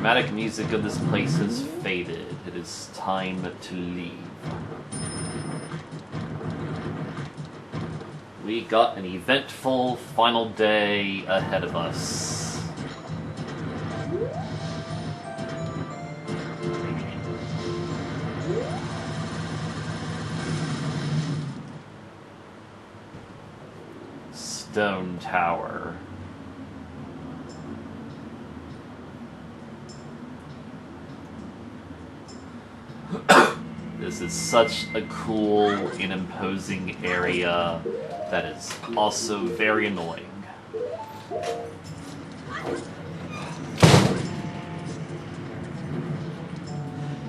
dramatic music of this place has faded. It is time to leave. We got an eventful final day ahead of us. Stone Tower. This is such a cool and imposing area that is also very annoying.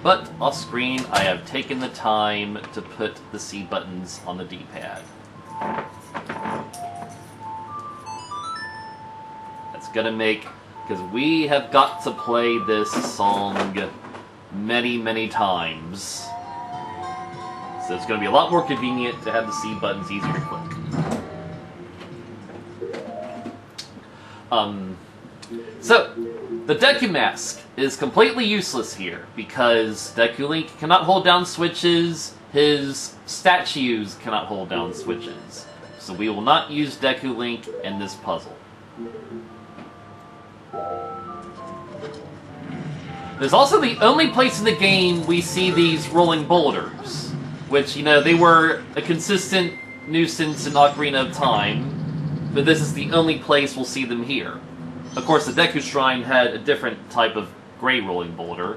But off screen, I have taken the time to put the C buttons on the D-pad. That's gonna make, because we have got to play this song many, many times. So it's going to be a lot more convenient to have the C buttons easier to click. So, the Deku Mask is completely useless here, because Deku Link cannot hold down switches, his statues cannot hold down switches. So we will not use Deku Link in this puzzle. There's also the only place in the game we see these rolling boulders, which, you know, they were a consistent nuisance in Ocarina of Time, but this is the only place we'll see them here. Of course, the Deku Shrine had a different type of gray rolling boulder.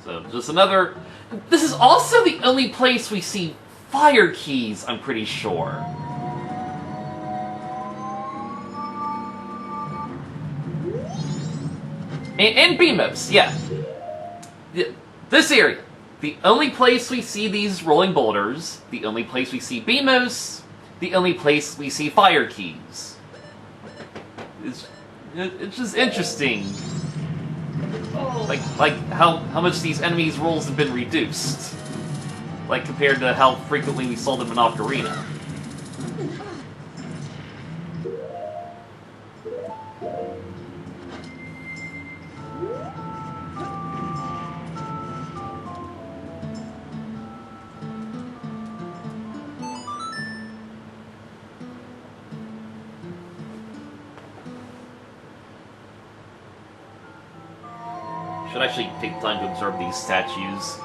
So, just another... This is also the only place we see fire keys, I'm pretty sure. And Beamos, yeah. This area. The only place we see these rolling boulders, the only place we see Beamos, the only place we see fire keys. It's just interesting. Like how much these enemies' rolls have been reduced. Like compared to how frequently we saw them in Ocarina. Should actually take time to observe these statues.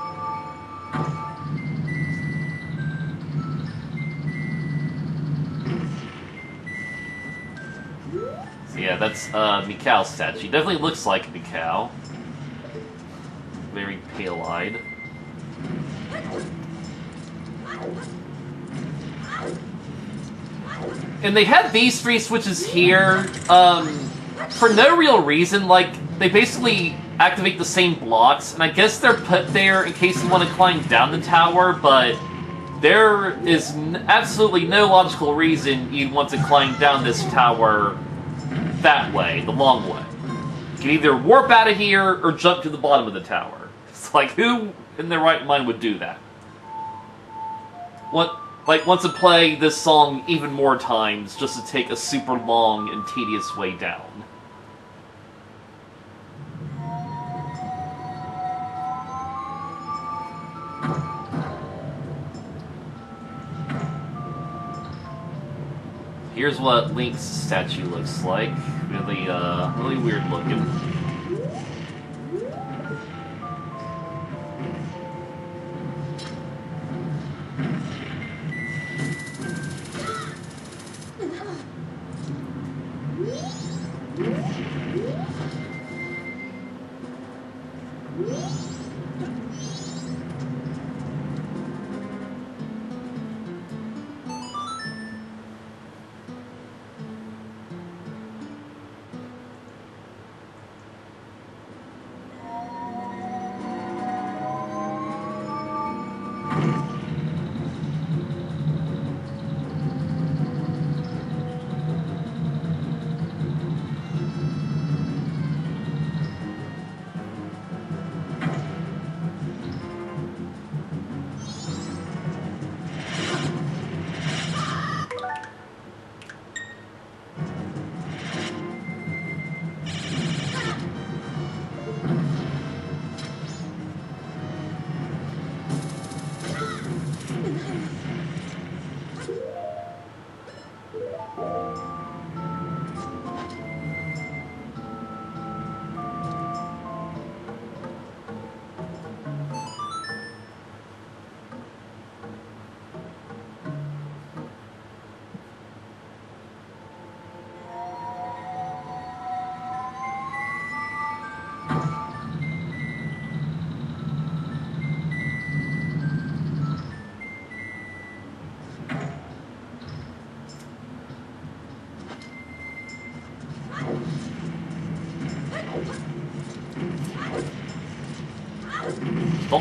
So yeah, that's Mikau's statue. Definitely looks like Mikau. Very pale-eyed. And they had these three switches here, for no real reason. Like, they basically activate the same blocks, and I guess they're put there in case you want to climb down the tower, but there is absolutely no logical reason you'd want to climb down this tower that way, the long way. You can either warp out of here or jump to the bottom of the tower. It's like, who in their right mind would do that? Want to play this song even more times just to take a super long and tedious way down. Here's what Link's statue looks like. Really, really weird looking.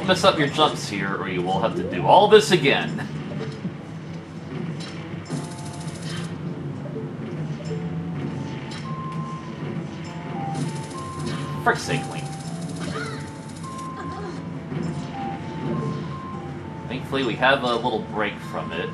don't mess up your jumps here, or you will have to do all this again. Frick's sake, Link. Thankfully, we have a little break from it.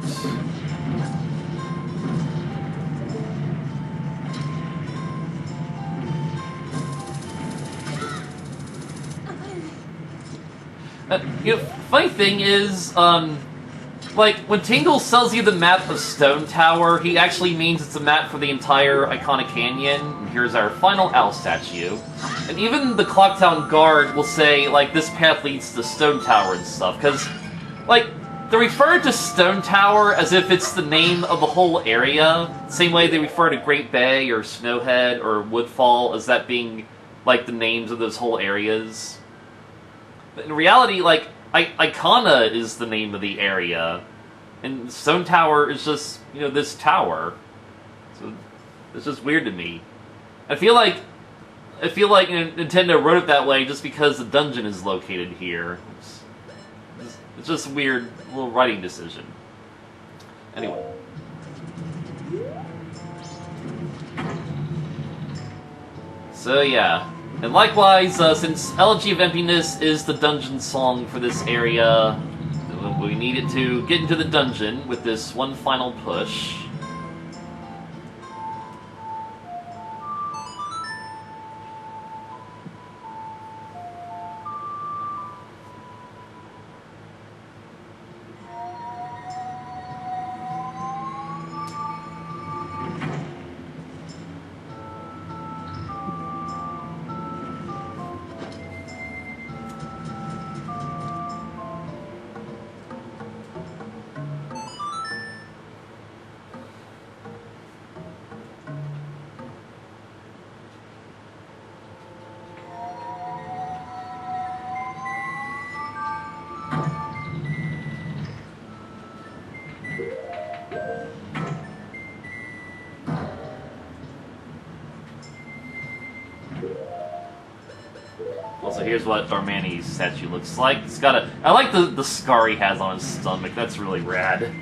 Funny thing is, like, when Tingle sells you the map of Stone Tower, he actually means it's a map for the entire Iconic Canyon. And here's our final owl statue. And even the Clocktown Guard will say, like, this path leads to Stone Tower and stuff, because, like, they refer to Stone Tower as if it's the name of the whole area, same way they refer to Great Bay or Snowhead or Woodfall as that being, like, the names of those whole areas. But in reality, like, Icona is the name of the area, and Stone Tower is just, you know, this tower. So it's just weird to me. I feel like Nintendo wrote it that way just because the dungeon is located here. It's just a weird little writing decision. Anyway. So yeah. And likewise, since Elegy of Emptiness is the dungeon song for this area, we needed to get into the dungeon with this one final push. Also, here's what Darmani's statue looks like. It's got a... I like the scar he has on his stomach. That's really rad.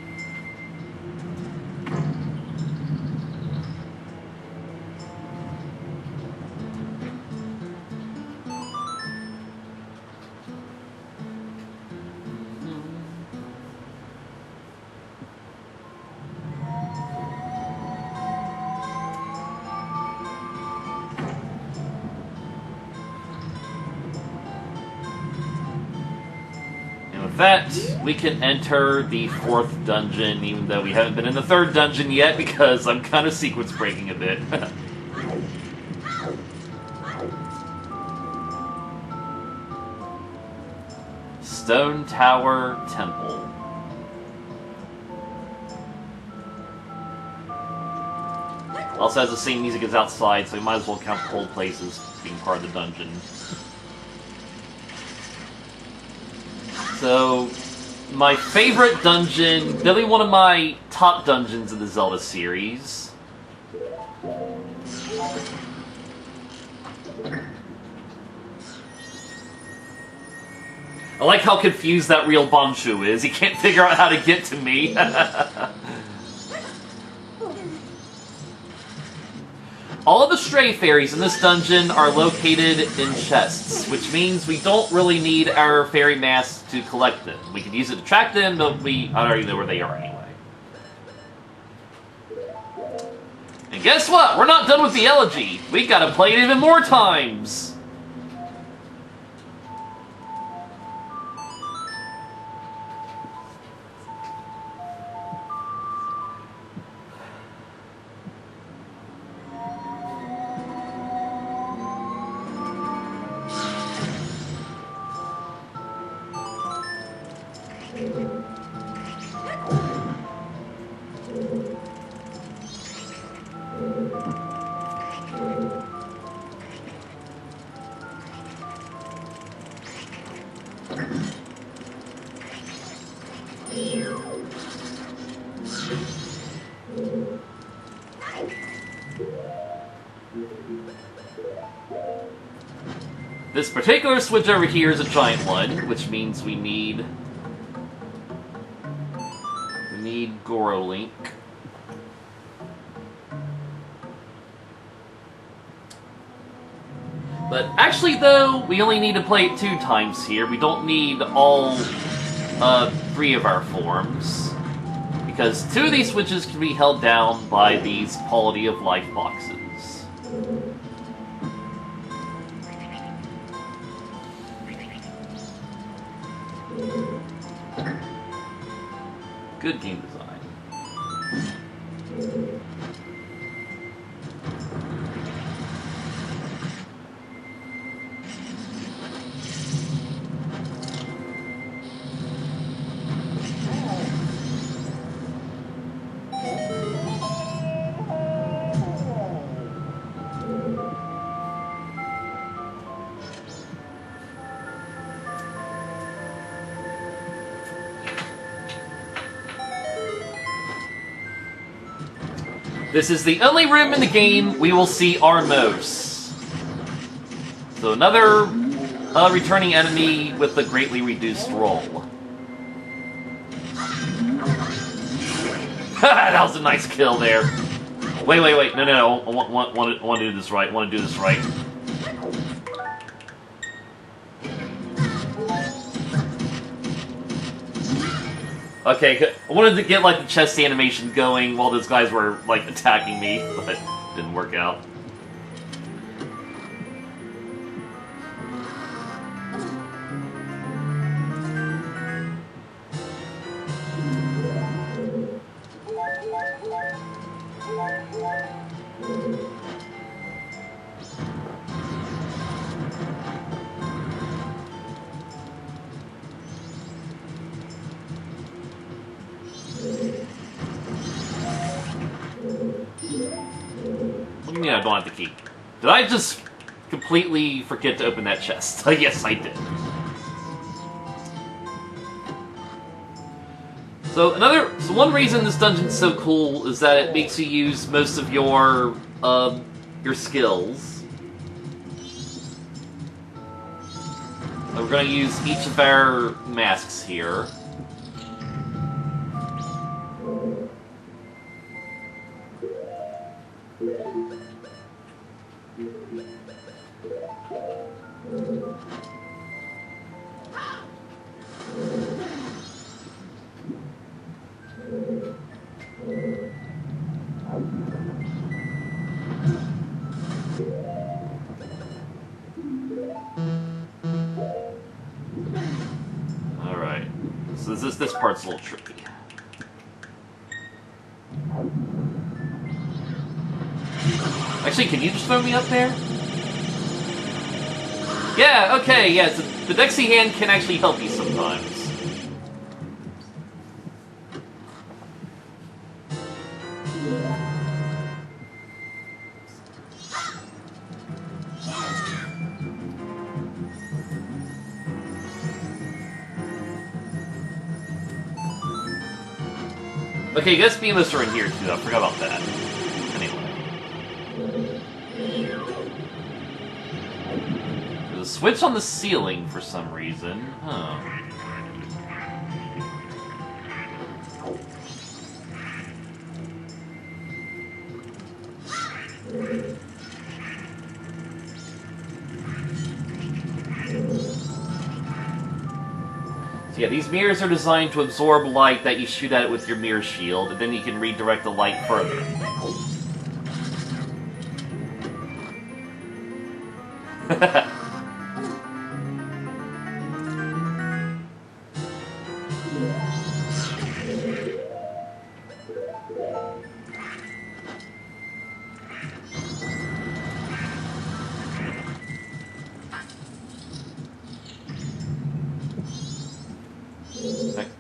With that, we can enter the 4th dungeon, even though we haven't been in the 3rd dungeon yet, because I'm kind of sequence breaking a bit. Stone Tower Temple. Also has the same music as outside, so we might as well count the whole place as being part of the dungeon. So, my favorite dungeon, definitely one of my top dungeons in the Zelda series. I like how confused that real Bonshu is. He can't figure out how to get to me. All of the stray fairies in this dungeon are located in chests, which means we don't really need our fairy mask to collect them. We can use it to track them, but we already know where they are anyway. And guess what? We're not done with the elegy. We gotta play it even more times! This particular switch over here is a giant one, which means we need Goro Link. But actually, though, we only need to play it 2 times here. We don't need all 3 of our forms, because 2 of these switches can be held down by these quality of life boxes. Good game design. This is the only room in the game we will see Armos. So another returning enemy with a greatly reduced roll. That was a nice kill there. Wait. No. I want to do this right. Okay, I wanted to get, like, the chest animation going while those guys were, like, attacking me, but it didn't work out. I don't have the key. Did I just completely forget to open that chest? Yes, I did. So one reason this dungeon's so cool is that it makes you use most of your skills. We're going to use each of our masks here. Alright, so this part's a little tricky. Actually, can you just throw me up there? Yeah, okay, yeah, so the Dexy hand can actually help you sometimes. Okay, guess Beamos are in here too, I forgot about that. Anyway. There's a switch on the ceiling for some reason. Huh. So yeah, these mirrors are designed to absorb light that you shoot at it with your mirror shield, and then you can redirect the light further.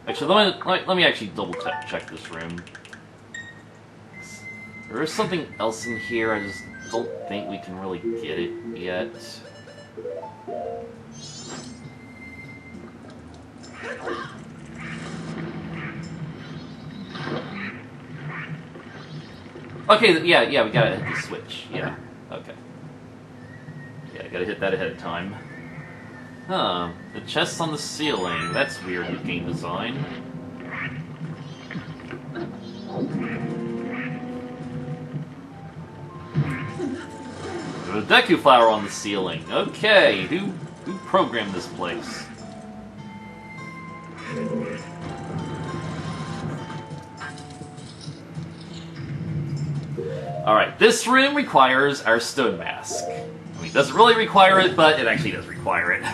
Actually, let me actually double check this room. There is something else in here, I just don't think we can really get it yet. Okay, yeah, we gotta hit the switch. Yeah, okay. Yeah, I gotta hit that ahead of time. Huh. The chest on the ceiling. That's weird with game design. There's a Deku flower on the ceiling. Okay, who programmed this place? Alright, this room requires our stone mask. I mean, it doesn't really require it, but it actually does require it.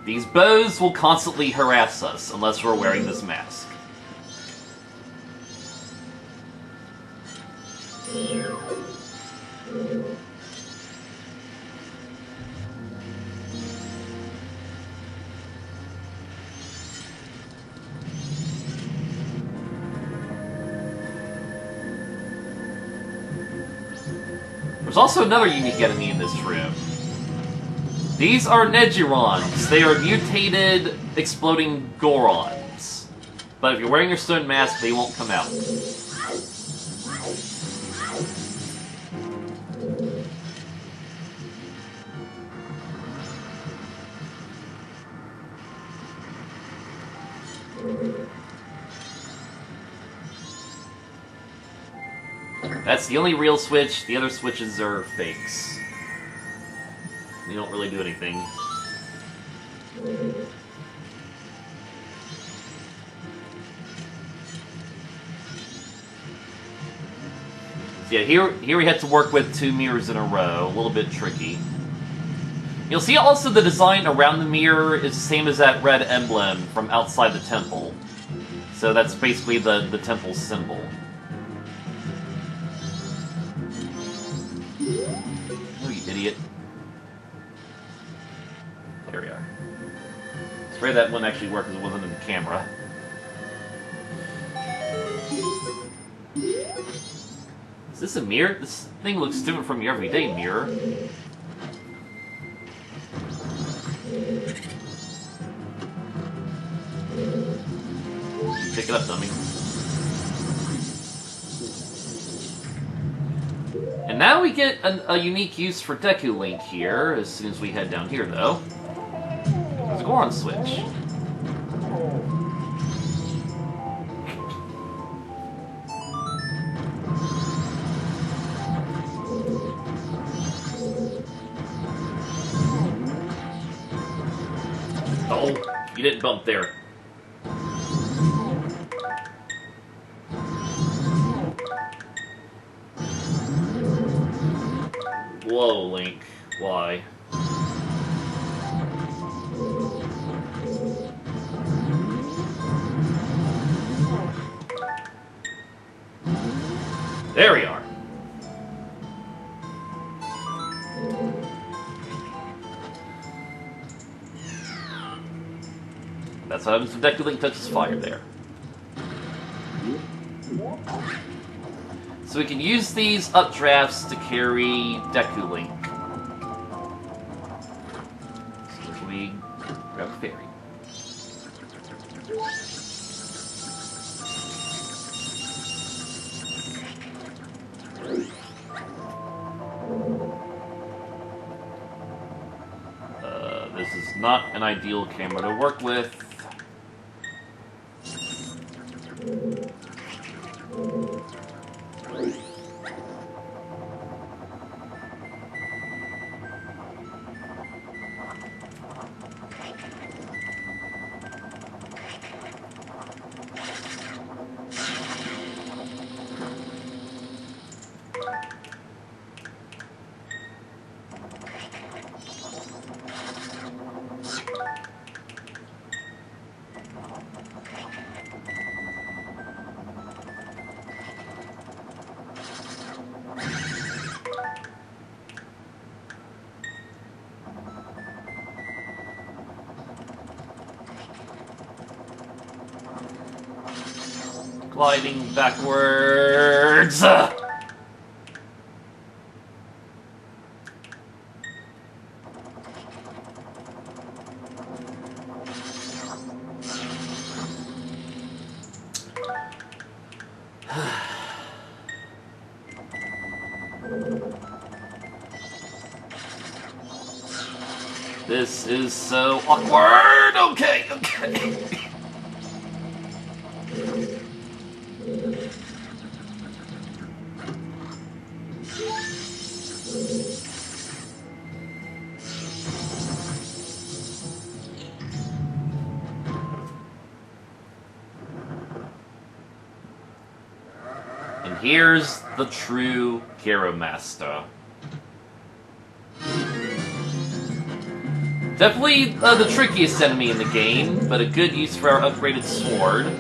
These bows will constantly harass us unless we're wearing this mask. There's also another unique enemy in this room. These are Nejirons. They are mutated, exploding Gorons. But if you're wearing your stone mask, they won't come out. That's the only real switch. The other switches are fakes. They don't really do anything. So yeah, here we had to work with 2 mirrors in a row. A little bit tricky. You'll see also the design around the mirror is the same as that red emblem from outside the temple. So that's basically the temple's symbol. Oh, you idiot. There we are. It's afraid that wouldn't actually work because it wasn't in the camera. Is this a mirror? This thing looks different from your everyday mirror. Pick it up, dummy. And now we get a unique use for Deku Link here, as soon as we head down here, though. There's a Goron switch. Oh, you didn't bump there. Whoa, Link. Why? There we are. That's what happens when Deku Link touches fire there. So we can use these updrafts to carry Deku Link. So we grab the fairy. This is not an ideal camera to work with. Gliding backwards. This is so awkward! Okay, okay. And here's the true Hero Master. Definitely the trickiest enemy in the game, but a good use for our upgraded sword.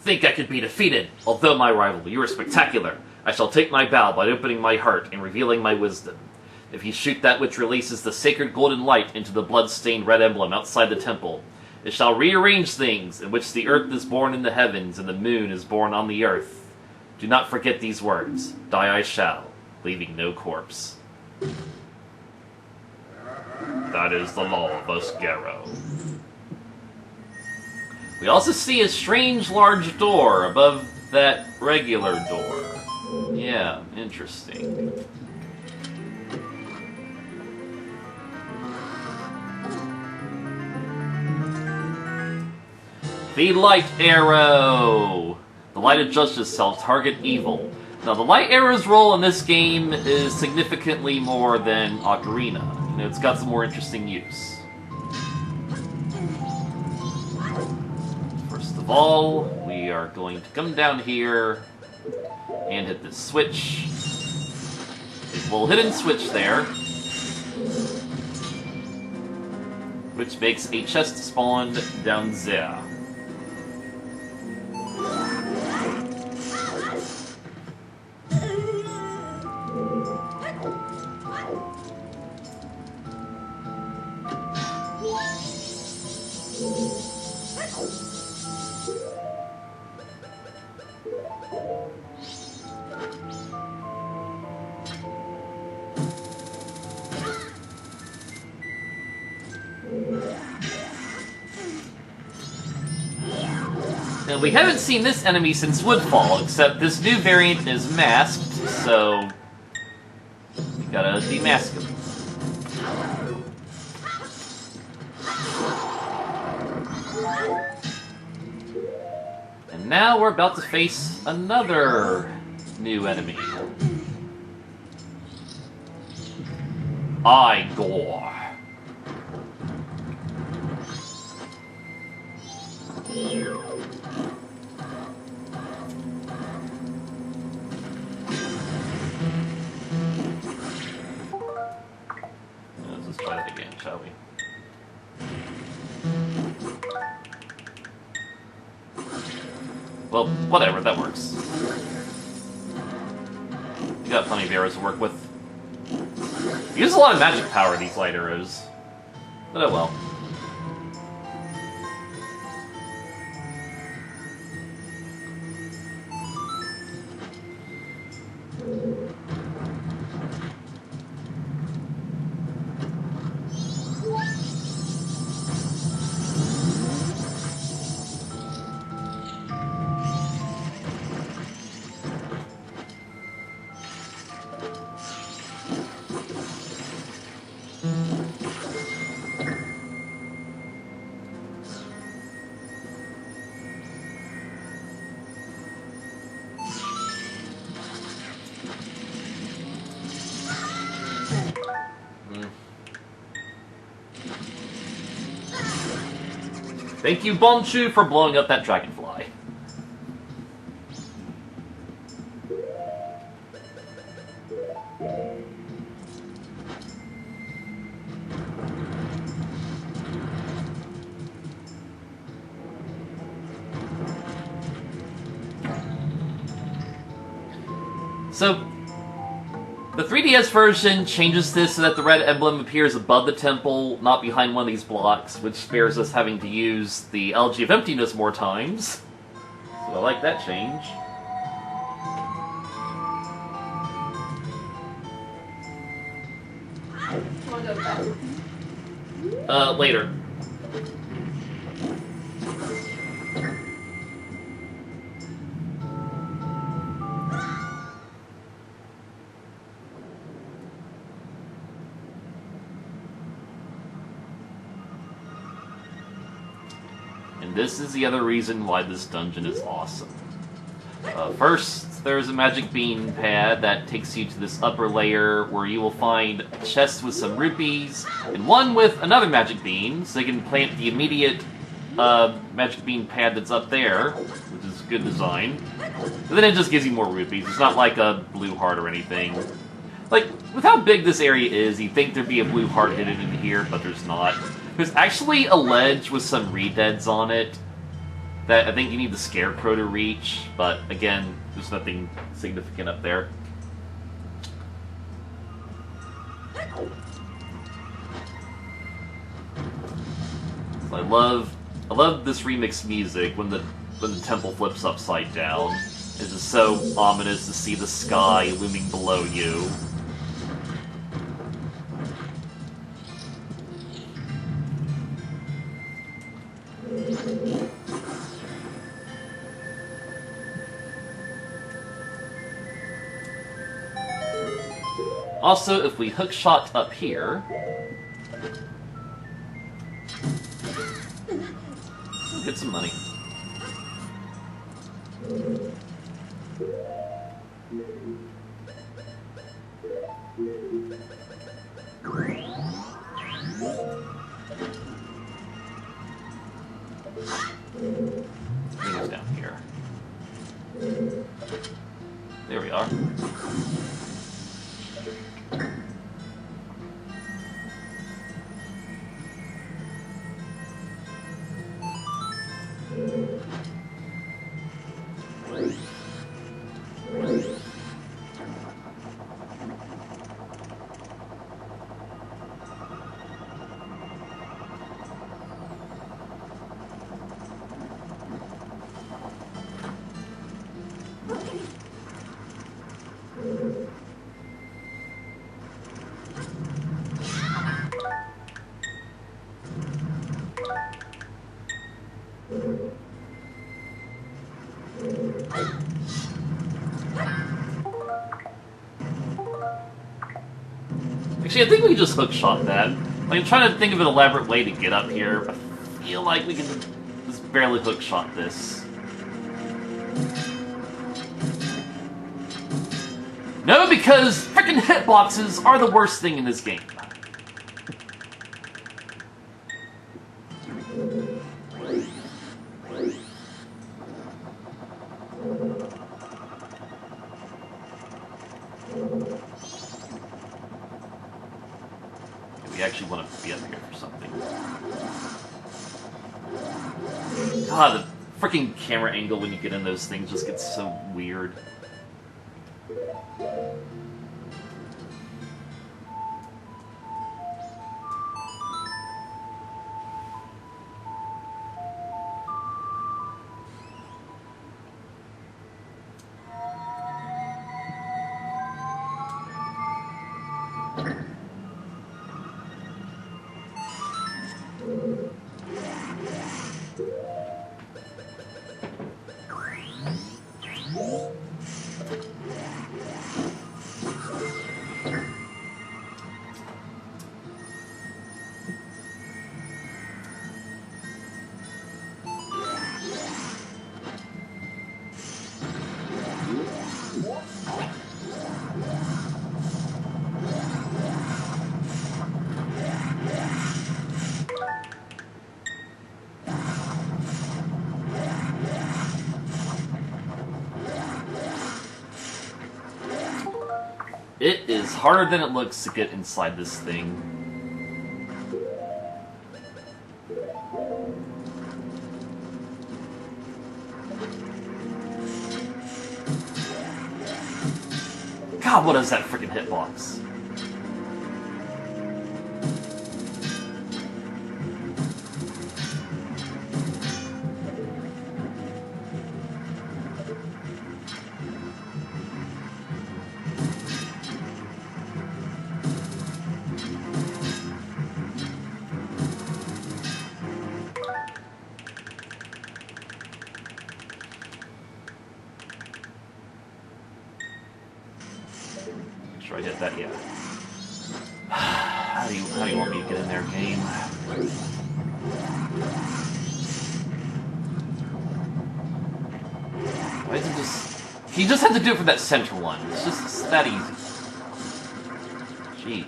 Think I could be defeated. Although my rival, you are spectacular. I shall take my bow by opening my heart and revealing my wisdom. If you shoot that which releases the sacred golden light into the blood-stained red emblem outside the temple, it shall rearrange things, in which the earth is born in the heavens and the moon is born on the earth. Do not forget these words. Die I shall, leaving no corpse. That is the law of Osgaro. We also see a strange large door above that regular door. Yeah, interesting. The light arrow! The light of justice shall target evil. Now, the light arrow's role in this game is significantly more than Ocarina. You know, it's got some more interesting use. First of all, we are going to come down here and hit this switch. There's a little hidden switch there, which makes a chest spawn down there. And we haven't seen this enemy since Woodfall, except this new variant is masked, so we gotta demask him. And now we're about to face another new enemy. Igor. Let's try that again, shall we? Well, whatever, that works. We got plenty of arrows to work with. Use a lot of magic power, these light arrows. But oh well. Thank you, Bonchu, for blowing up that dragonfly. So, The 3DS version changes this so that the red emblem appears above the temple, not behind one of these blocks, which spares us having to use the Elegy of Emptiness more times. So I like that change. Want to go back? Later. And this is the other reason why this dungeon is awesome. First, there's a magic bean pad that takes you to this upper layer where you will find a chest with some rupees, and one with another magic bean, so you can plant the immediate magic bean pad that's up there, which is good design. And then it just gives you more rupees. It's not like a blue heart or anything. Like, with how big this area is, you'd think there'd be a blue heart hidden in here, but there's not. There's actually a ledge with some redeads on it that I think you need the Scarecrow to reach, but again, there's nothing significant up there. So I love this remix music when the temple flips upside down. It's just so ominous to see the sky looming below you. Also, if we hookshot up here, we'll get some money. I think it's down here. There we are. Actually, I think we can just hookshot that. Like, I'm trying to think of an elaborate way to get up here. I feel like we can just barely hookshot this. No, because freaking hitboxes are the worst thing in this game. We actually want to be up here for something. God, the freaking camera angle when you get in those things just gets so weird. It is harder than it looks to get inside this thing. God, what is that freaking hitbox? Make sure I hit that, yeah. How do you want me to get in there, game? Why is it just... You just have to do it for that center one. It's that easy. Jeez.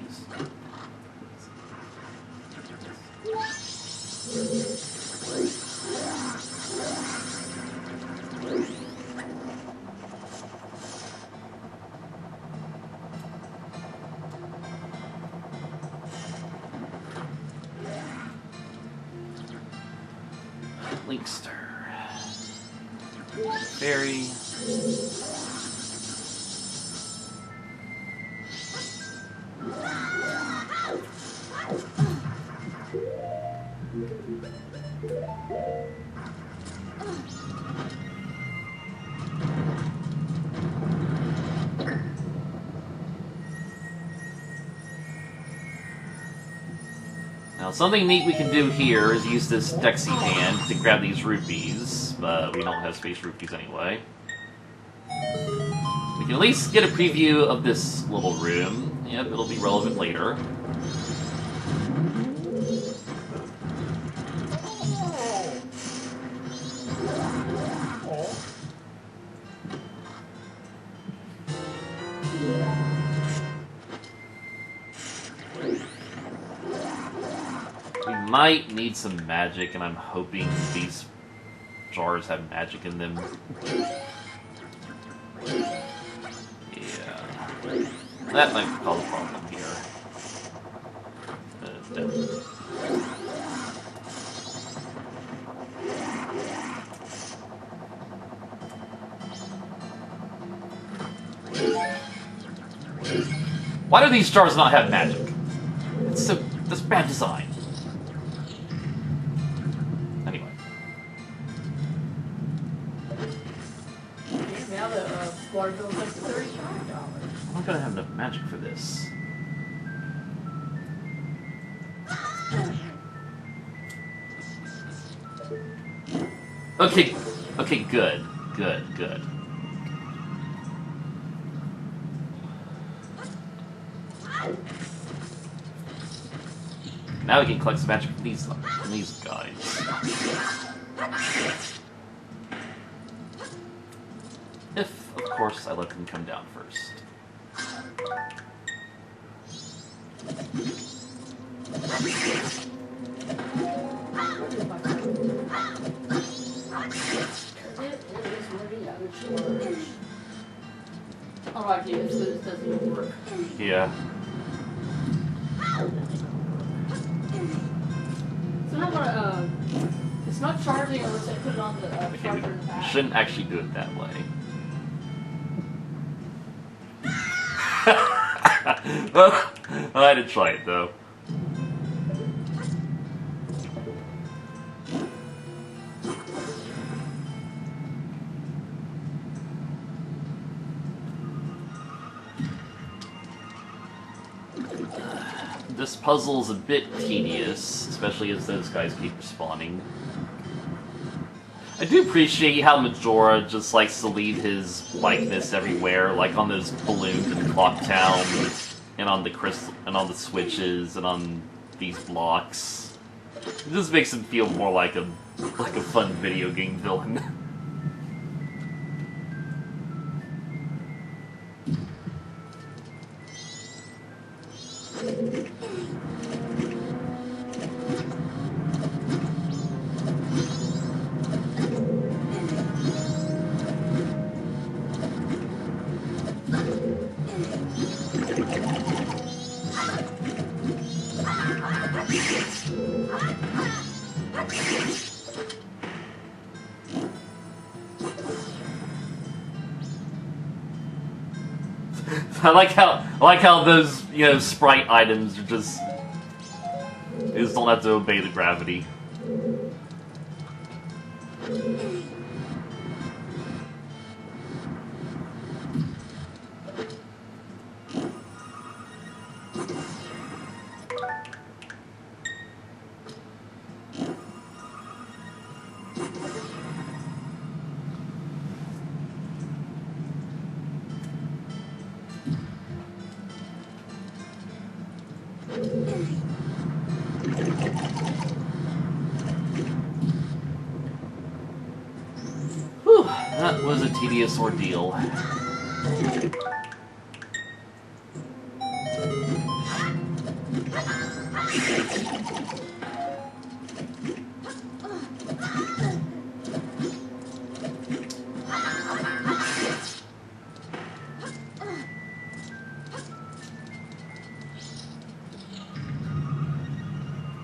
Linkster. Fairy. Now, something neat we can do here is use this Dexy hand to grab these rupees, but we don't have space rupees anyway. We can at least get a preview of this little room. Yep, it'll be relevant later. Might need some magic, and I'm hoping these jars have magic in them. Yeah. That might cause a problem here. Why do these jars not have magic? That's bad design. Now the water bill's up to $35. I'm not gonna have enough magic for this. Okay, good. Now we can collect some magic from these guys. If, of course, I let them come down first. I like it, so this doesn't even work. Yeah. So how about, it's not charging unless I put it on the charger in the back. Shouldn't actually do it that way. Well, I had to try it though. This puzzle is a bit tedious, especially as those guys keep respawning. I do appreciate how Majora just likes to leave his likeness everywhere, like on those balloons in Clock Town, and on the crystal, and on the switches, and on these blocks. It just makes him feel more like a fun video game villain. I like how those sprite items are just they just don't have to obey the gravity. Whew, that was a tedious ordeal.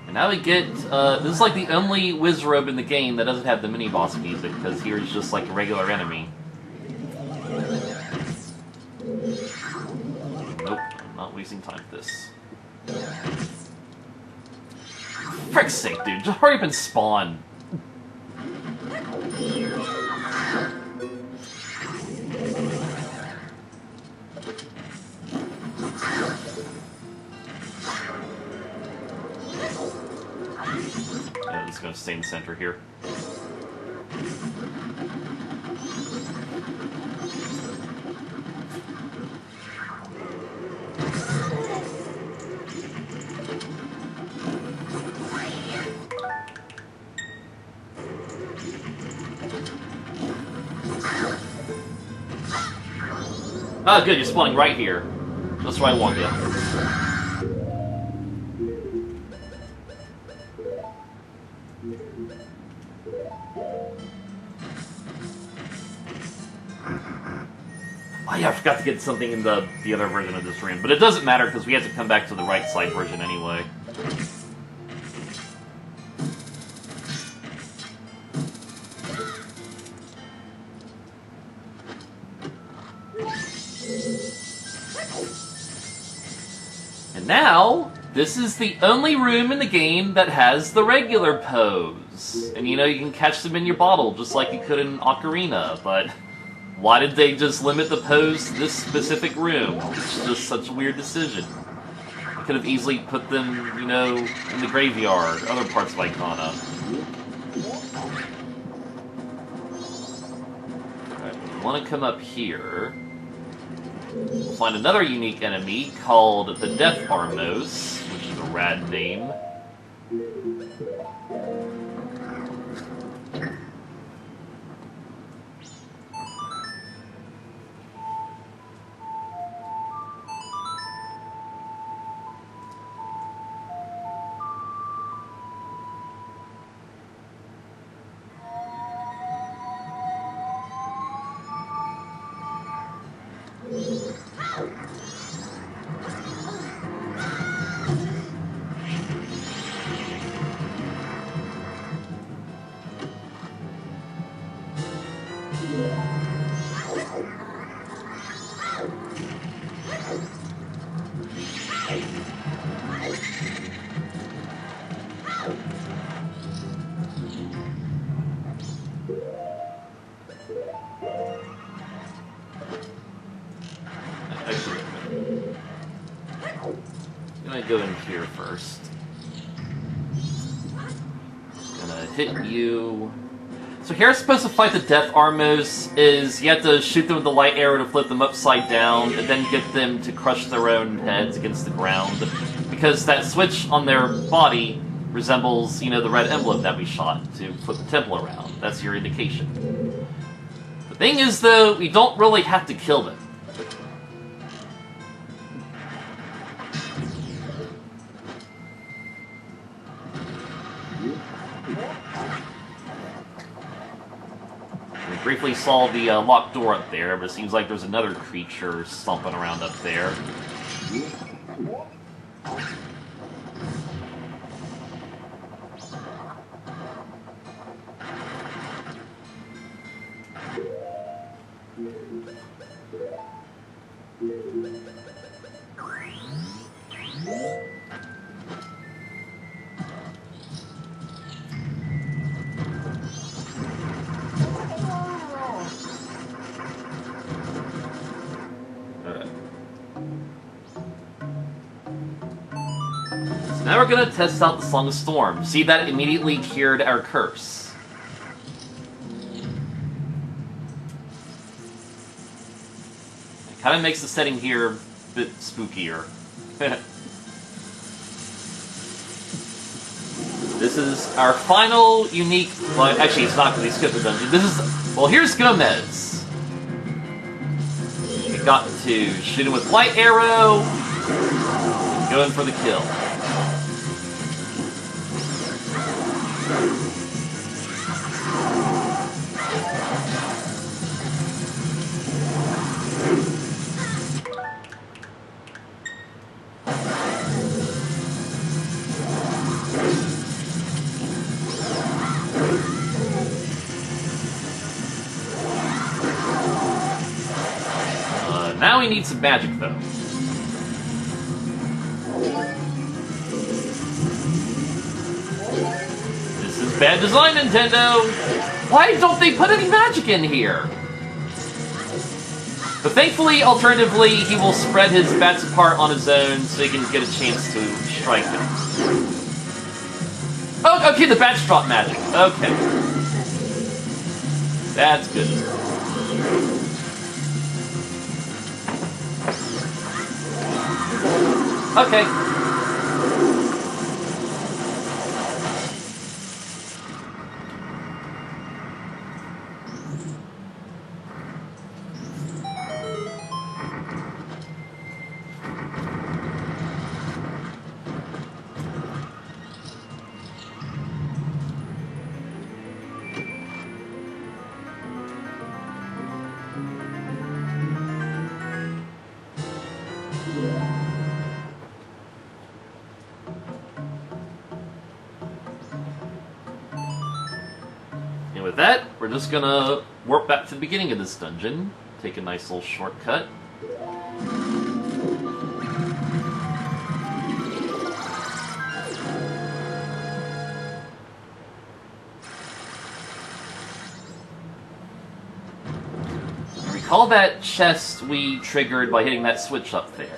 And now we get, this is like the only Wizrobe in the game that doesn't have the mini-boss music, because here's just like a regular enemy. Nope, I'm not wasting time with this. Frick's sake, dude, just hurry up and spawn. Yeah, just gonna stay in the center here. Ah, good, you're spawning right here. That's where I want you. Oh yeah, I forgot to get something in the other version of this room. But it doesn't matter, because we have to come back to the right side version anyway. And now, this is the only room in the game that has the regular pose. And you can catch them in your bottle, just like you could in Ocarina, but why did they just limit the pose to this specific room? It's just such a weird decision. They could have easily put them, in the graveyard, other parts of Icona. Alright, we want to come up here. We'll find another unique enemy called the Death Armos, which is a rad name. I'm gonna go in here first. Gonna hit you. So here, supposed to fight the Death Armos is you have to shoot them with the light arrow to flip them upside down, and then get them to crush their own heads against the ground. Because that switch on their body resembles, the red emblem that we shot to flip the temple around. That's your indication. The thing is, though, we don't really have to kill them. We briefly saw the locked door up there, but it seems like there's another creature stomping around up there. Now we're gonna test out the Song of Storm. See, that immediately cured our curse. It kind of makes the setting here a bit spookier. This is our final unique... Well, actually, it's not because we skipped the dungeon. This is... Well, here's Gomez. We got to shoot him with light arrow. Go in for the kill. Now we need some magic, though. This is bad design, Nintendo! Why don't they put any magic in here? But thankfully, alternatively, he will spread his bats apart on his own so he can get a chance to strike them. Oh, okay, the bats drop magic. Okay. That's good. Okay. And with that, we're just gonna warp back to the beginning of this dungeon, take a nice little shortcut. Recall that chest we triggered by hitting that switch up there.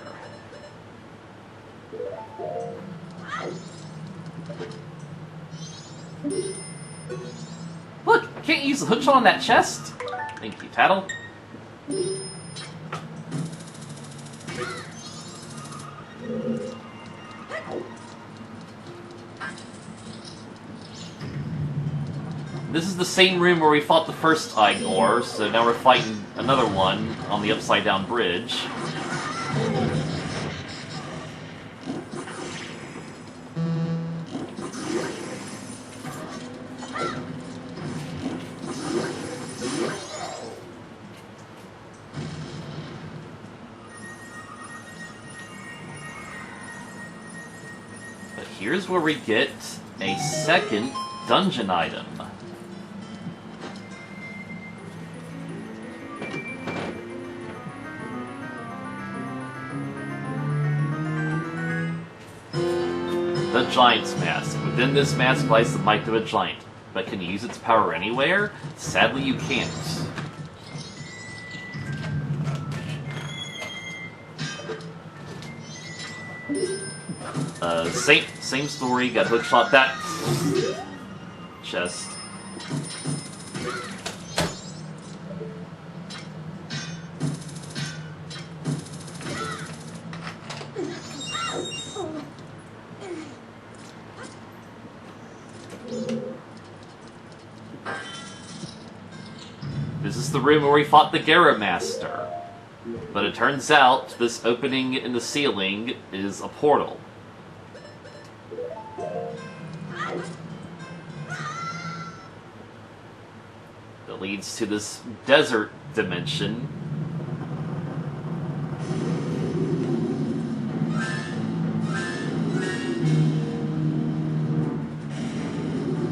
Look, can't you use the hookshot on that chest? Thank you, Tattle. This is the same room where we fought the first Igor, so now we're fighting another one on the upside-down bridge. But here's where we get a second dungeon item. The Giant's Mask. Within this mask lies the might of a giant. But can you use its power anywhere? Sadly, you can't. Same story, got hookshot that chest. This is the room where we fought the Gara Master. But it turns out this opening in the ceiling is a portal. That leads to this desert dimension.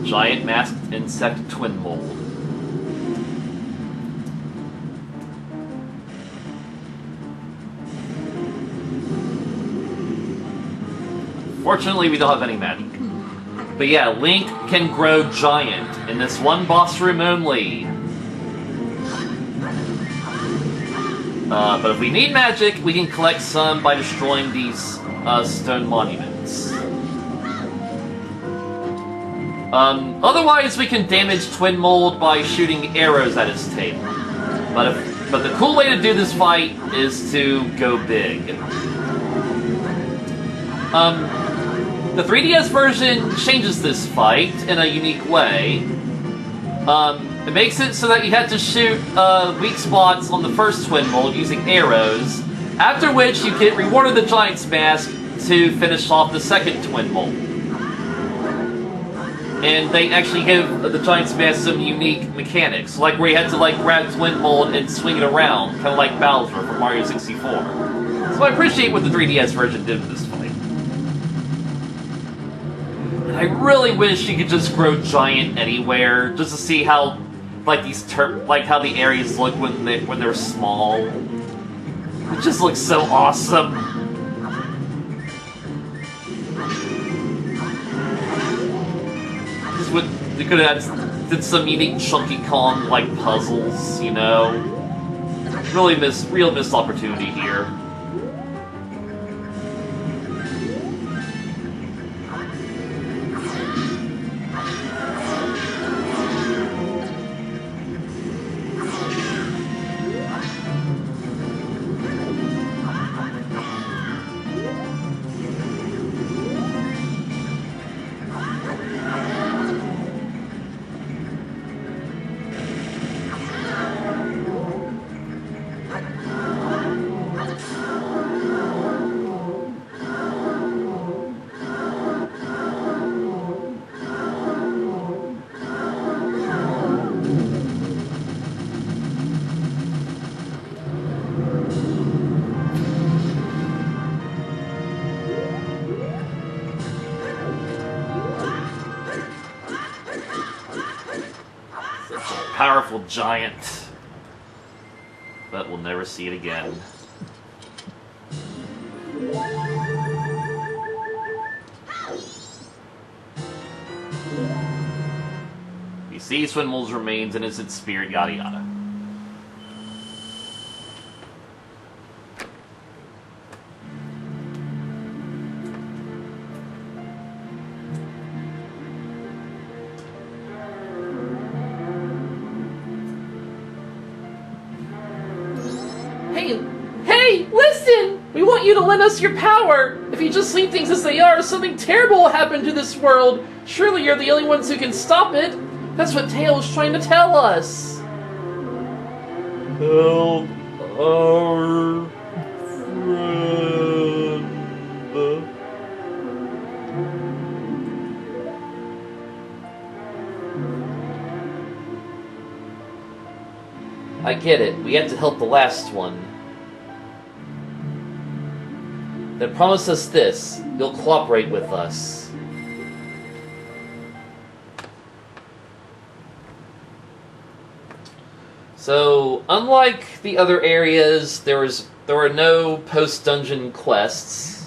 Giant masked insect twin mold. Unfortunately, we don't have any magic. But yeah, Link can grow giant in this one boss room only. But if we need magic, we can collect some by destroying these stone monuments. Otherwise, we can damage Twin Mold by shooting arrows at his tail. But the cool way to do this fight is to go big. The 3DS version changes this fight in a unique way. It makes it so that you have to shoot weak spots on the first Twin Mold using arrows, after which you get rewarded the Giant's Mask to finish off the second Twin Mold. And they actually give the Giant's Mask some unique mechanics, like where you had to grab Twin Mold and swing it around, kind of like Bowser from Mario 64. So I appreciate what the 3DS version did with this fight. And I really wish you could just grow giant anywhere, just to see how how the areas look when they're small. It just looks so awesome. They could have did some unique Chunky Kong puzzles, you know. Real missed opportunity here. Powerful giant. But we'll never see it again. He sees Twin Mold's remains and is its spirit, yada yada. Hey, listen! We want you to lend us your power! If you just leave things as they are, something terrible will happen to this world! Surely you're the only ones who can stop it! That's what Tails is trying to tell us! Help our friend. I get it. We have to help the last one. Then promise us this. You'll cooperate with us. So, unlike the other areas, there are no post-dungeon quests.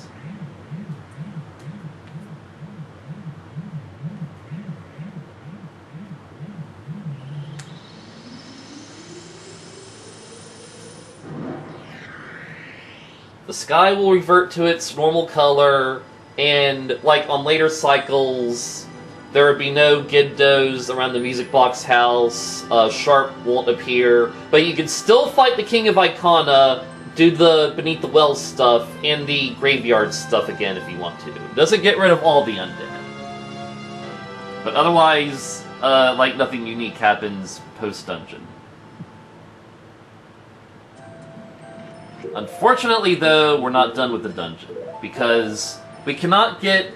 The sky will revert to its normal color, and like on later cycles, there would be no Gibdos around the music box house, Sharp won't appear, but you can still fight the King of Icona, do the Beneath the Wells stuff, and the Graveyard stuff again if you want to. It doesn't get rid of all the undead. But otherwise, nothing unique happens post-dungeon. Unfortunately, though, we're not done with the dungeon, because we cannot get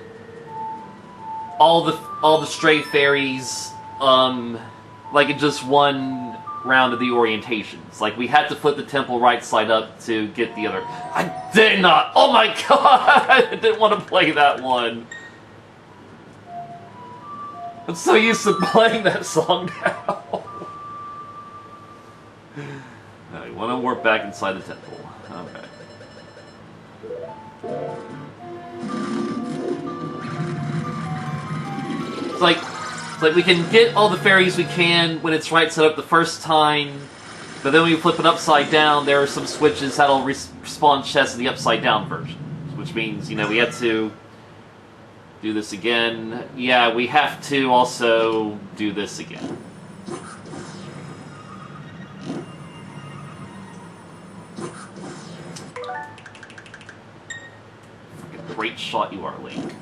all the stray fairies, in just one round of the orientations. Like, we had to flip the temple right side up to get the other. I did not! Oh my god! I didn't want to play that one. I'm so used to playing that song now. Now, we want to warp back inside the temple. Okay. It's like we can get all the fairies we can when it's right set up the first time, but then when we flip it upside down, there are some switches that'll respawn chests in the upside down version. Which means, you know, we have to do this again. Yeah, we have to also do this again. Freaking great shot you are, Link.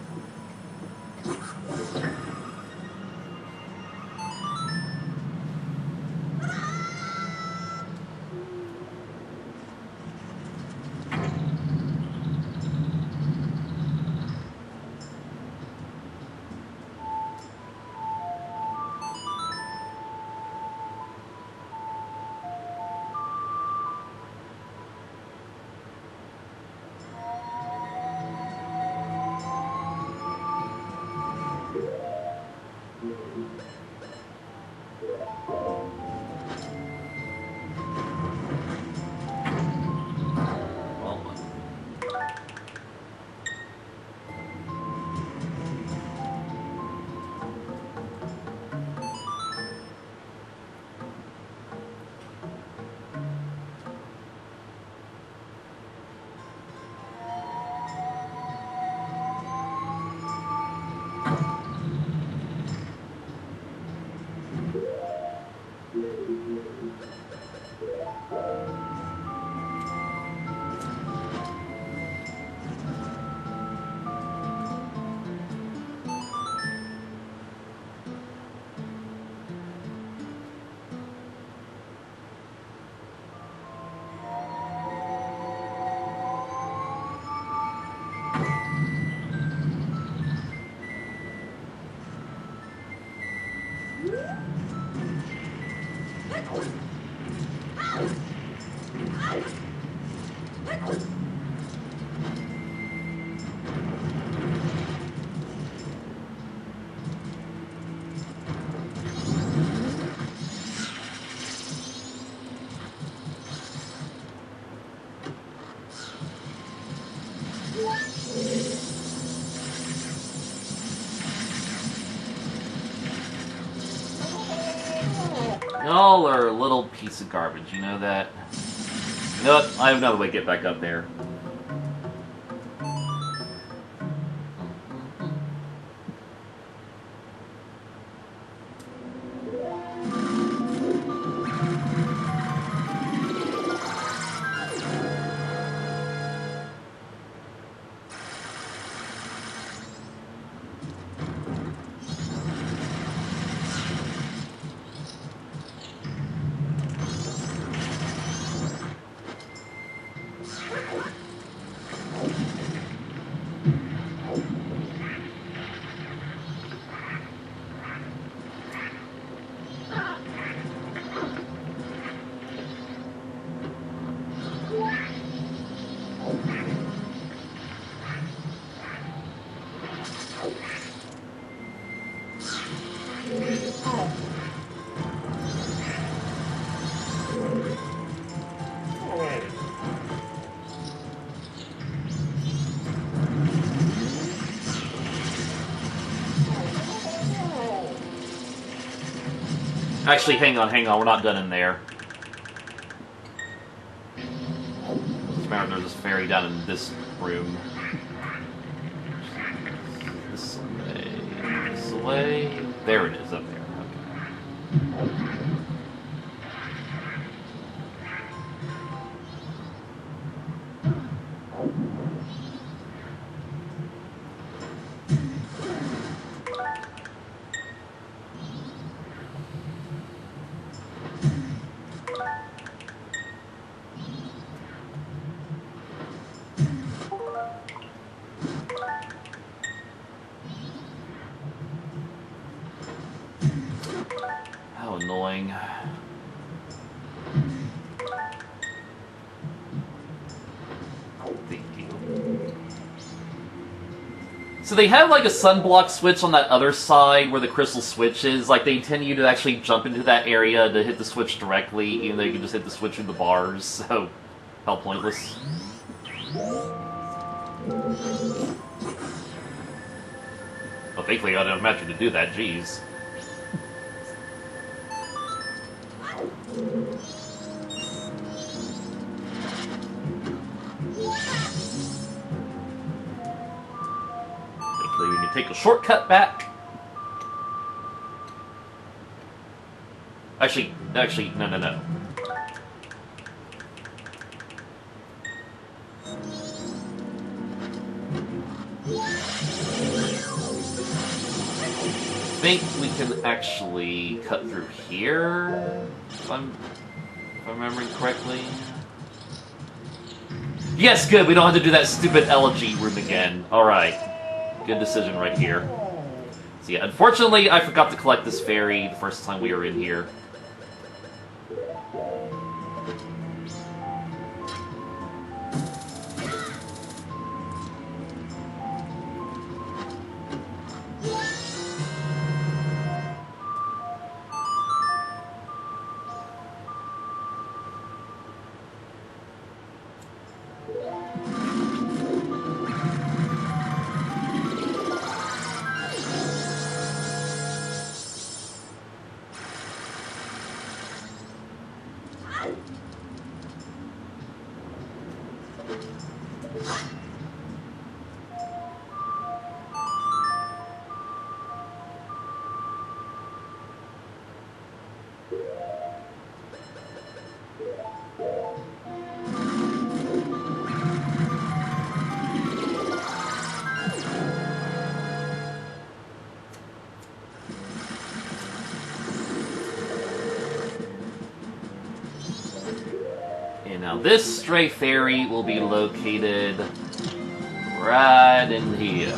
Y'all are a little piece of garbage, you know that? You know what? I have another way to get back up there. Actually, hang on, we're not done in there. Remember, there's this fairy down in this room. This way. There it is, up there. Okay. How annoying. Thank you. So they have like a sunblock switch on that other side where the crystal switch is. Like they intend you to actually jump into that area to hit the switch directly, even though you can just hit the switch through the bars. So, how pointless. Well, thankfully I don't imagine to do that, jeez. Thankfully we can take a shortcut back. Actually, no. I think we can actually cut through here, if I'm remembering correctly. Yes, good, we don't have to do that stupid elegy room again. Alright, good decision right here. So yeah, unfortunately I forgot to collect this fairy the first time we were in here. Now this stray fairy will be located right in here.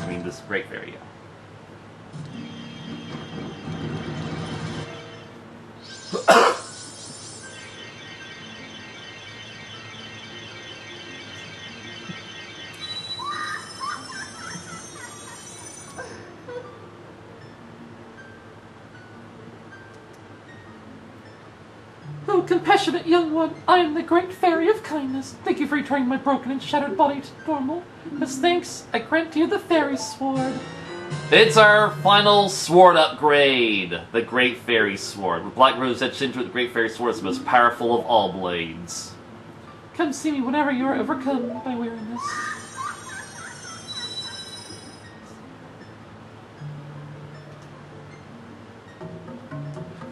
I mean this great fairy, yeah. Oh, compassionate young one, I am the Great Fairy of Kindness. Thank you for returning my broken and shattered body to normal. As thanks, I grant you the Fairy Sword. It's our final sword upgrade, the Great Fairy Sword. With Black Rose etched into it, the Great Fairy Sword is the most powerful of all blades. Come see me whenever you are overcome by weariness.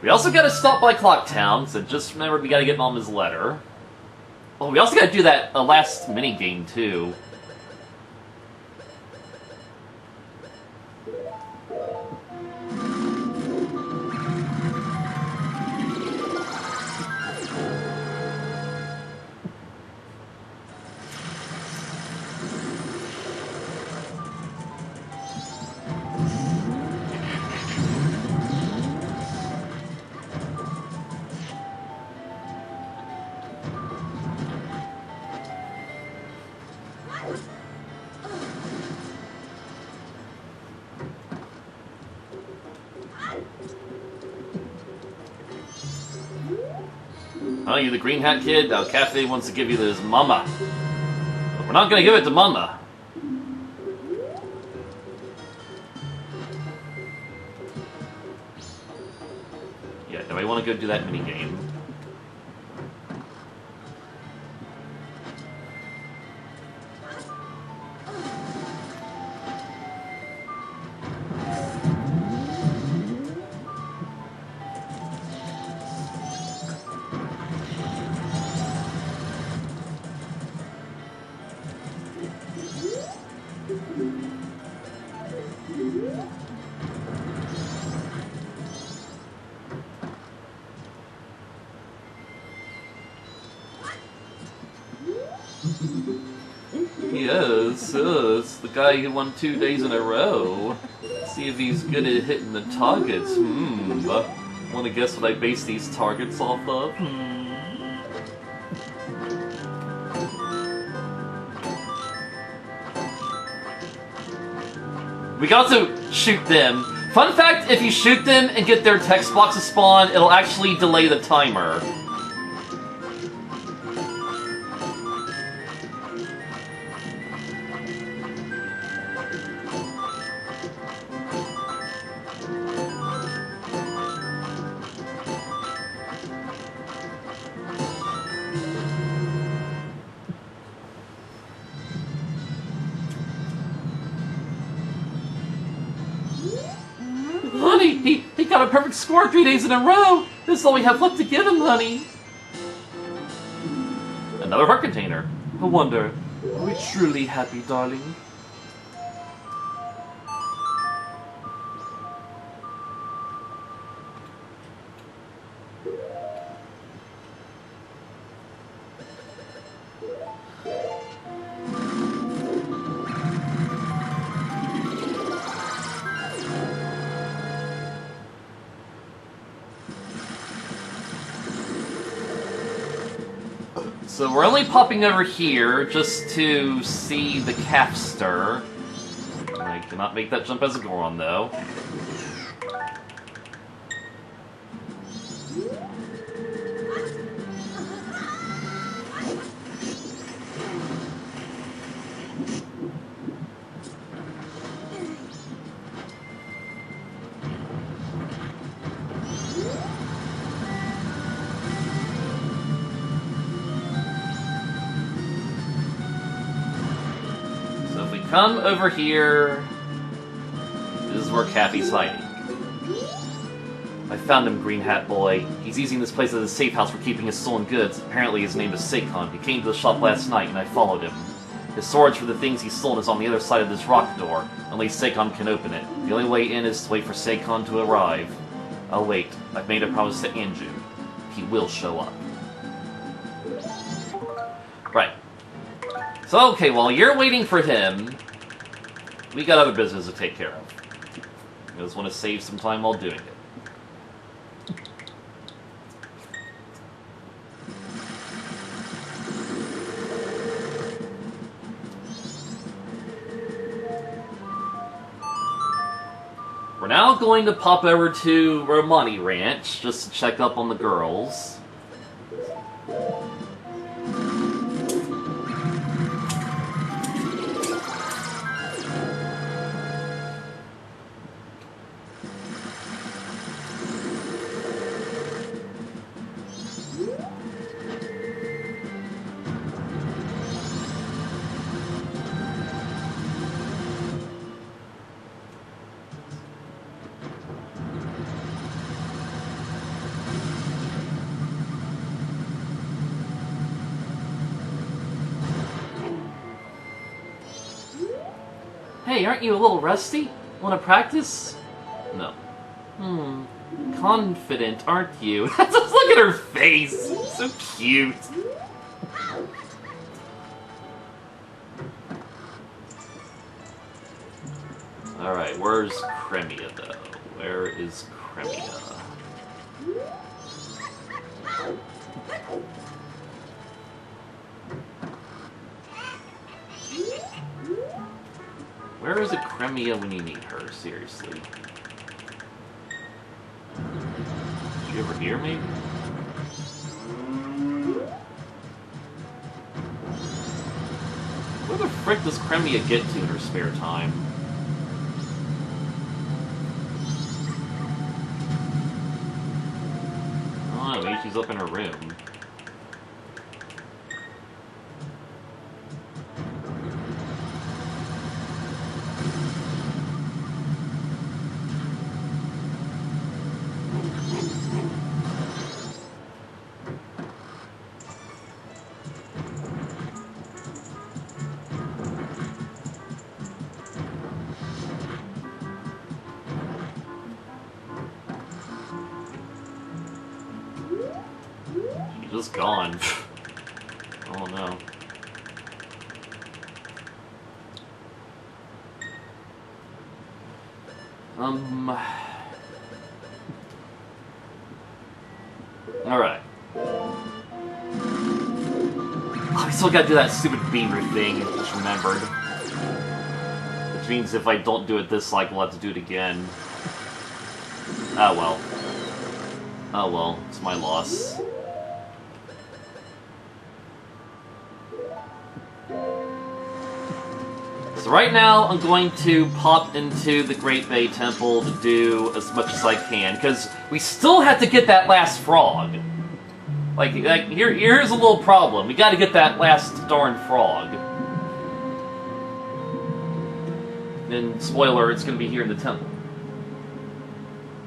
We also gotta stop by Clocktown, so just remember we gotta get Mama's letter. Oh, we also gotta do that last mini-game, too. Oh, you the green hat kid? Now Cafe wants to give you this mama. But we're not gonna give it to mama. Yeah, do I want to go do that mini game? Yes, it's the guy who won 2 days in a row. See if he's good at hitting the targets. Want to guess what I base these targets off of? We can also shoot them. Fun fact, if you shoot them and get their text box to spawn, it'll actually delay the timer. a perfect score 3 days in a row! This is all we have left to give him, honey! Another heart container. I wonder, are we truly happy, darling? So we're only popping over here just to see the calf stir. I cannot make that jump as a Goron, though. Come over here. This is where Cappy's hiding. I found him, Green Hat Boy. He's using this place as a safe house for keeping his stolen goods. Apparently his name is Seikon. He came to the shop last night and I followed him. His storage for the things he's stolen is on the other side of this rock door. Only Seikon can open it. The only way in is to wait for Seikon to arrive. I'll wait. I've made a promise to Anju. He will show up. Right. So, okay, while you're waiting for him, we got other business to take care of. I just want to save some time while doing it. We're now going to pop over to Romani Ranch, just to check up on the girls. Hey, aren't you a little rusty? Want to practice? No. Confident, aren't you? Just look at her face! So cute. Alright, where's Cremia, though? Where is Cremia? Where is a Cremia when you need her? Seriously. Is she over here, maybe? Where the frick does Cremia get to in her spare time? Oh, maybe she's up in her room. Just gone. Oh no. Alright. Oh, I still gotta do that stupid beamer thing, just remembered. Which means if I don't do it this cycle, I'll have to do it again. Oh well. Oh well, it's my loss. So right now, I'm going to pop into the Great Bay Temple to do as much as I can, because we still have to get that last frog. Like here's a little problem. We gotta get that last darn frog. And spoiler, it's gonna be here in the temple.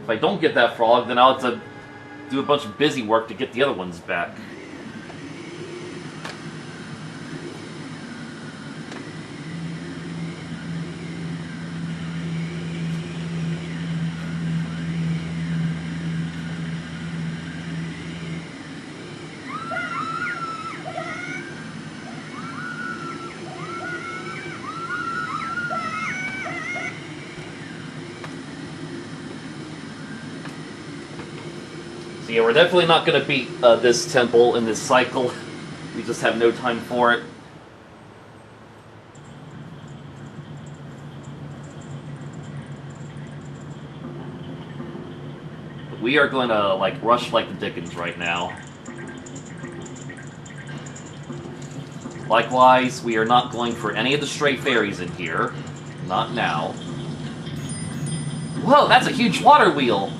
If I don't get that frog, then I'll have to do a bunch of busy work to get the other ones back. So yeah, we're definitely not going to beat this temple in this cycle. We just have no time for it. But we are going to like rush like the Dickens right now. Likewise, we are not going for any of the stray fairies in here. Not now. Whoa, that's a huge water wheel!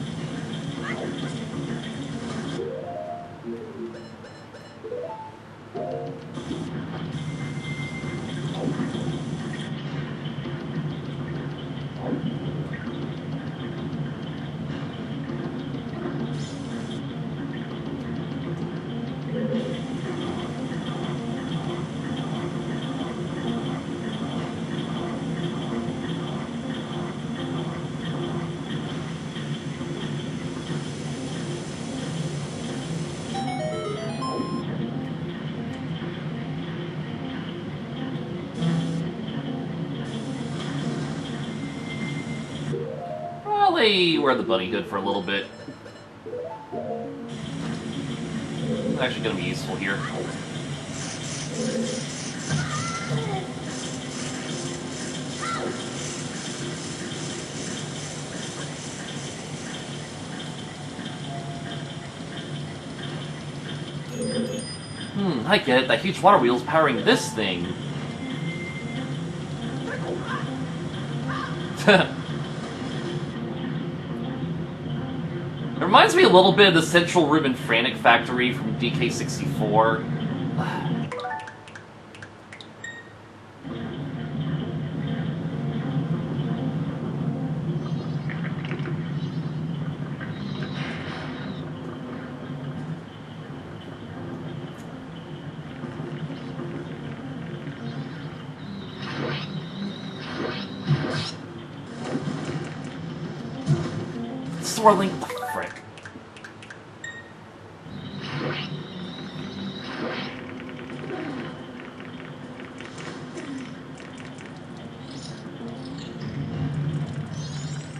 Probably wear the bunny hood for a little bit. It's actually going to be useful here. I get it. That huge water wheel's powering this thing. It reminds me a little bit of the Central Room and Frantic Factory from DK64. Swirling, what the frick?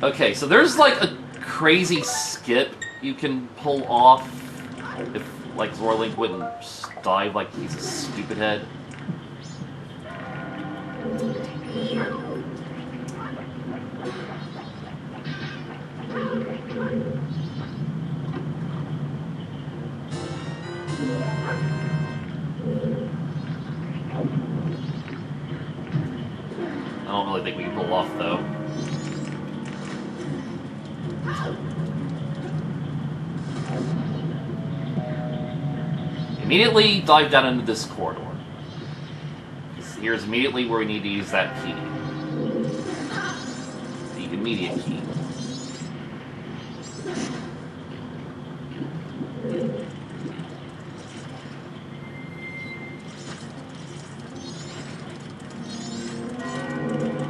Okay, so there's like a crazy skip you can pull off if like Zorlink wouldn't dive like he's a stupid head. I don't really think we can pull off though. Immediately dive down into this corridor. Here's immediately where we need to use that key. The immediate key.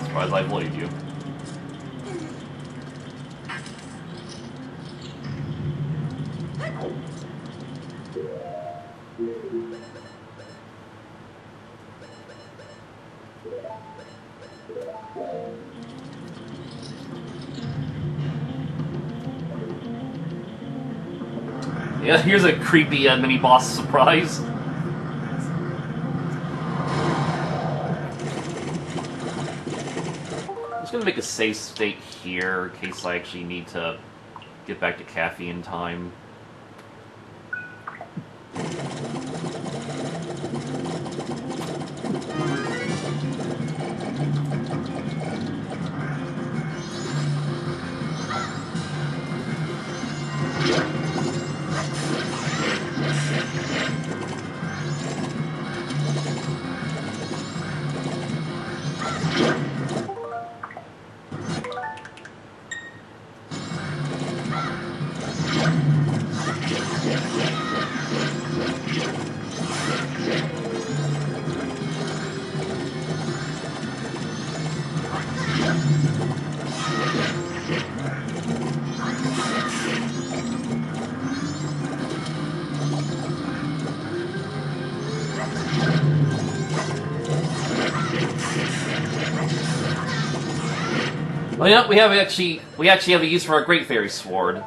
Surprised I avoided you. Yeah, here's a creepy mini-boss surprise. I'm just gonna make a save state here in case I actually need to get back to Caffey in time. Oh yeah, we actually have a use for our Great Fairy Sword.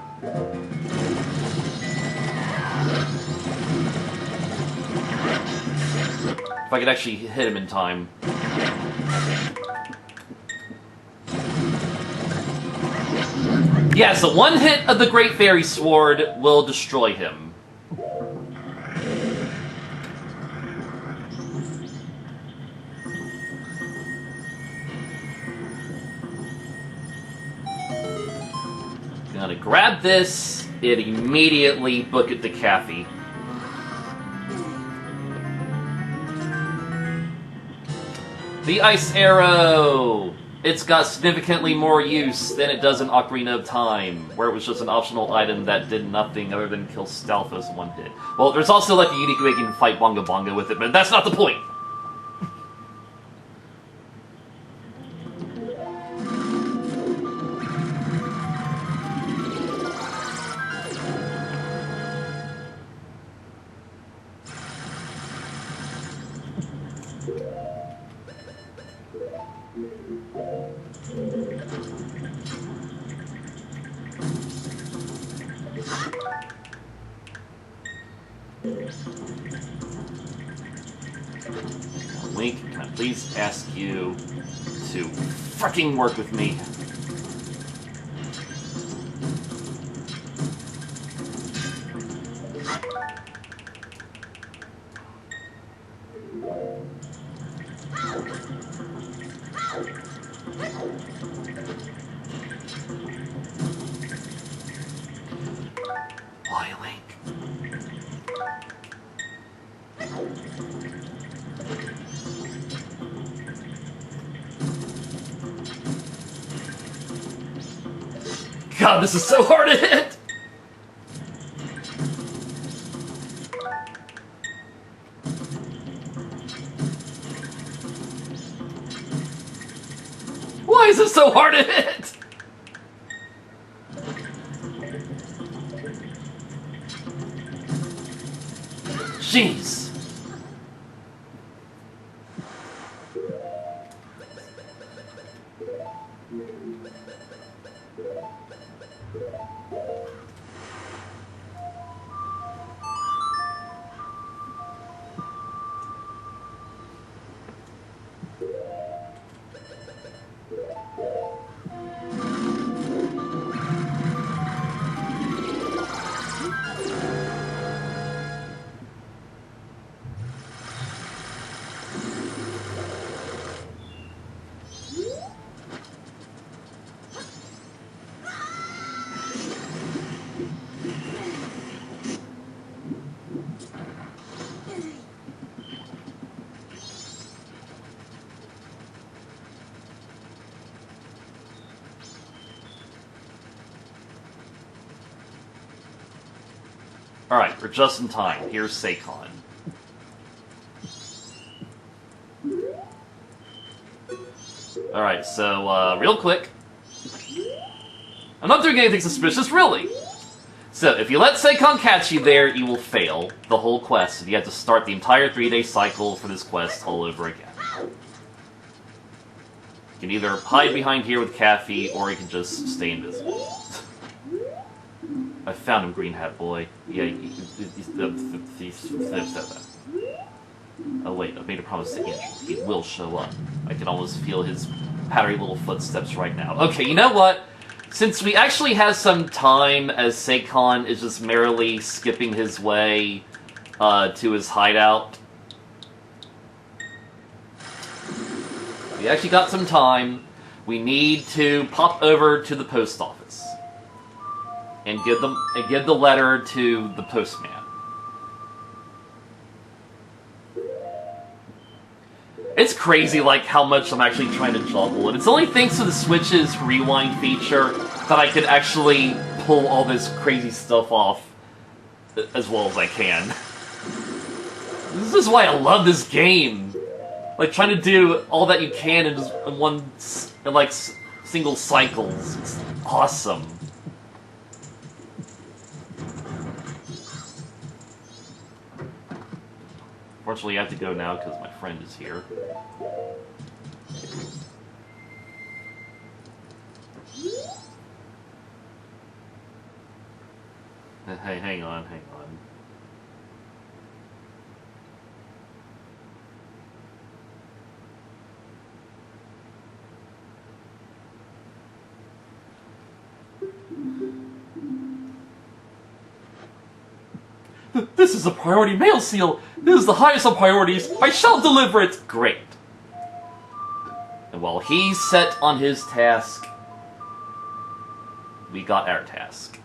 If I could actually hit him in time. Yeah, so one hit of the Great Fairy Sword will destroy him. Gonna grab this, it immediately book it to Kathy. The Ice Arrow! It's got significantly more use than it does in Ocarina of Time, where it was just an optional item that did nothing other than kill Stalfos in one hit. Well, there's also like a unique way you can fight Bonga Bonga with it, but that's not the point! Link, can I please ask you to fucking work with me? Why, Link? God, this is so hard to hit! Why is it so hard to hit? Jeez. Alright, we're just in time. Here's Seikon. Alright, so, real quick. I'm not doing anything suspicious, really! So, if you let Seikon catch you there, you will fail the whole quest, and you have to start the entire 3-day cycle for this quest all over again. You can either hide behind here with Kathy, or you can just stay invisible. I found him, Green Hat Boy. Yeah, oh wait, I've made a promise to Andrew. He will show up. I can almost feel his powdery little footsteps right now. Okay, you know what? Since we actually have some time, as Seikon is just merrily skipping his way to his hideout, we actually got some time. We need to pop over to the post office and give the letter to the postman. It's crazy, like, how much I'm actually trying to juggle, and it's only thanks to the Switch's rewind feature that I could actually pull all this crazy stuff off as well as I can. This is why I love this game. Like, trying to do all that you can in just single cycles. It's awesome. Unfortunately, I have to go now because my friend is here. Hey, hang on. This is a priority mail seal! This is the highest of priorities! I shall deliver it! Great. And while he's set on his task, we got our task.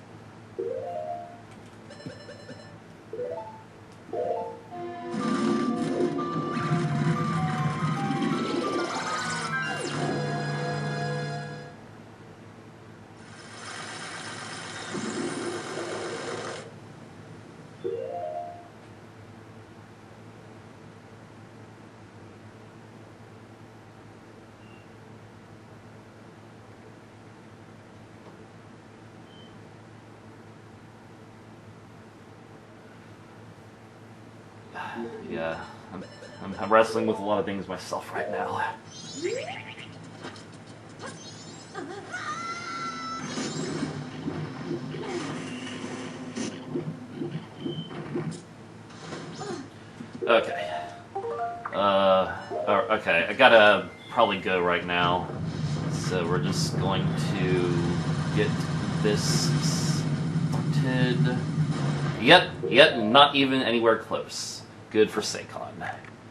Yeah, I'm wrestling with a lot of things myself right now. Okay. Okay, I gotta probably go right now. So we're just going to get this started. Yep, not even anywhere close. Good for Seikon.